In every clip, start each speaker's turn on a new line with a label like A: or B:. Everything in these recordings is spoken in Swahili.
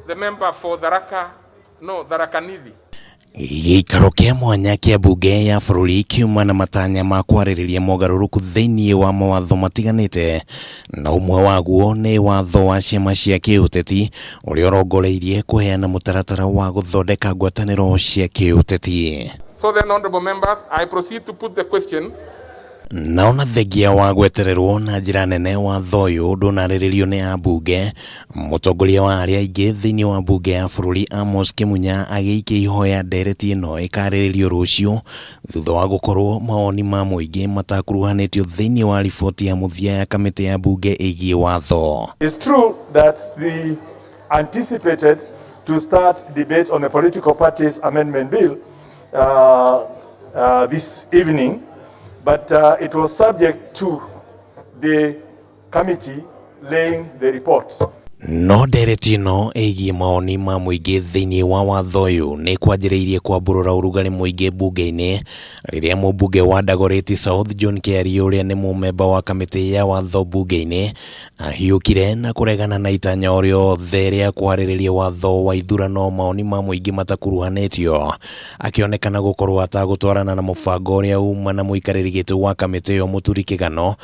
A: the member for Tharaka-Nithi.
B: Gĩikaro kĩa mwanya kĩa mbunge ya bũrũri kiuma na matanya ma kwarĩrĩria mogarururku thĩinĩ wa mawatho matiganĩte, na ũmwe waguo nĩ watho wa ciama cia kiuteti ũrĩa ũrongoreirie kuheana mũtaratara wa gũthondeka ngwatanĩro cia kiuteti.
A: So then, honorable members, I proceed to put the question.
B: Naona thengia wa gwetererwo na njĩra nene watho ũyũ ndũnarĩrĩrio nĩ ambunge, mũtongoria wa arĩa aingĩ thĩinĩ wa mbunge ya bũrũri Amos Kĩmunya agĩikia ihoya Ndereti ĩno ĩkarĩrĩrio rũciu thutha wa gukorwo mawoni ma muingi matakuruhanĩtio thĩinĩ wa riboti ya muthenya ya kamiti ya mbunge ĩgiĩ watho.
C: It's true that we anticipated to start debate on the political parties amendment bill this evening. But it was subject to the committee laying the report.
B: No Ndereti ĩno ĩgiĩ mawoni ma muingi thĩinĩ wa watho ũyũ nĩ kwanjĩrĩirie kwambũrũra ũrugarĩ muingi mbunge-inĩ rĩrĩa mũmbunge wa Ndereti South John Kĩario ũrĩa nĩ mũmemba wa kamĩtĩ ya watho mbunge-inĩ ahiũkire na kũregana na itanya o rĩothe rĩa kwarĩrĩria watho wa ithurano mawoni ma muingi matakuruhanĩtio, akĩonekana gũkorwo atagũtwarana na mũbango ũrĩa uma na mũikarĩri gĩtĩ wa kamĩtĩ ĩyo Mũturi Kĩgano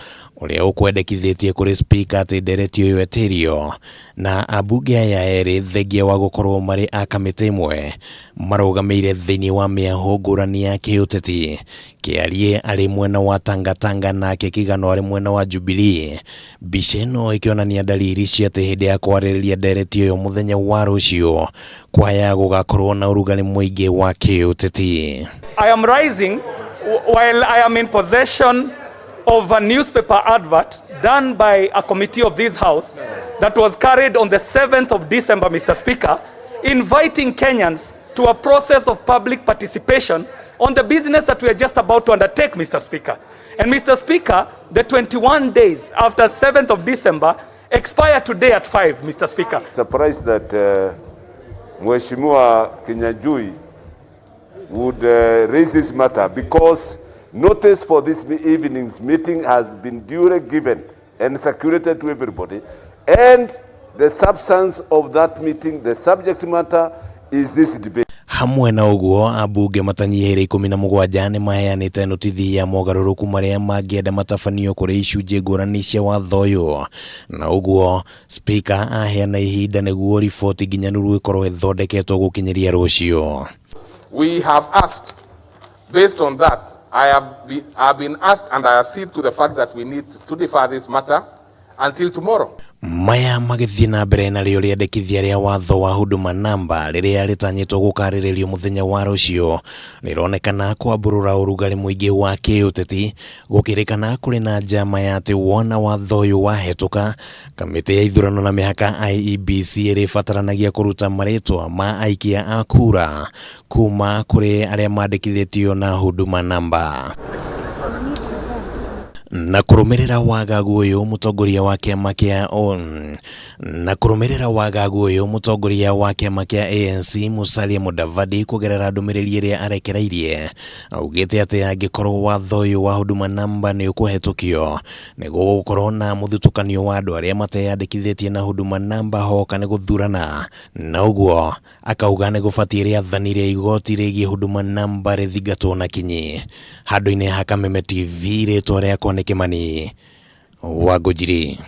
B: ũrĩa ũkwendekithĩtie kũrĩ speaker atĩ Ndereti ũyũ etĩrio, na ambunge aya erĩ thengia wa gũkorwo marĩ a kamĩtĩ ĩmwe marũgamĩire thĩinĩ wa mĩahu ngũrani ya kiuteti. Kĩarie arĩ mwena wa Tanga nake Kĩgano arĩ mwena wa Jubilee. Mbica ĩno ĩkĩonania dalili cia atĩ hĩndĩ ya kwarĩrĩria Ndereti ũyũ mũthenya wa rũciu kwaya gũgakorwo na ũrugarĩ mũingĩ wa kiuteti.
D: I am rising while I am in possession of a newspaper advert done by a committee of this house that was carried on the 7th of December, Mr. Speaker, inviting Kenyans to a process of public participation on the business that we are just about to undertake, Mr. Speaker. And Mr. Speaker, the 21 days after 7th of December expire today at 5, Mr. Speaker.
E: Surprised that Mheshimiwa Kinyajui would raise this matter because notice for this evening's meeting has been duly given and circulated to everybody, and the substance of that meeting, the subject matter, is this debate.
B: Hamwe na ũguo ambunge matanyihĩire 17 nĩ maheanĩte notithi ya mogarururku marĩa mangĩenda matabanio kũrĩ icunjĩ ngũrani cia watho ũyũ, na ũguo speaker aheana ihinda nĩguo riboti nginyanĩru ĩkorwo ĩthondeketwo gũkinyĩria rũciu.
A: We have asked, based on that, I have been asked and I accede to the fact that we need to defer this matter until tomorrow.
B: Maya magĩthiĩ na mbere na rĩo rĩendekithia rĩa watho wa huduma namba rĩrĩa rĩtanyĩtwo gũkarĩrĩrio mũthenya wa rũciũ rĩronekana kwambũrũra ũrugarĩ mũingĩ wa kiuteti, gũkĩrĩkana kũrĩ na njama ya atĩ wona watho ũyũ wahetũka kamĩtĩ ya ithurano na mĩhaka IEBC ĩrĩbataranagia kũruta marĩtwa ma aikia a kura kuma kũrĩ arĩa mandĩkithĩtio na huduma namba. Na kũrũmĩrĩra wagagu ũyũ mũtongoria wa kĩama kĩa ANC Musalia Mudavadi kũgerera ndũmĩrĩri ĩrĩa arekereirie augĩte atĩ angĩkorwo watho ũyũ wa huduma namba nĩ ũkũhetũkio nĩguo gũkorwo na mũthutũkanio wa andũ arĩa mateyandĩkithĩtie na huduma namba hoka nĩ gũthurana, na ũguo akauga nĩ gũbatiĩ rĩathani rĩa igoti rĩgiĩ huduma namba rĩthingatwo na kinyi. Handũ-inĩ ha Kameme TV rĩtwa rĩakwa nĩ Kimani wa Ngũnjiri.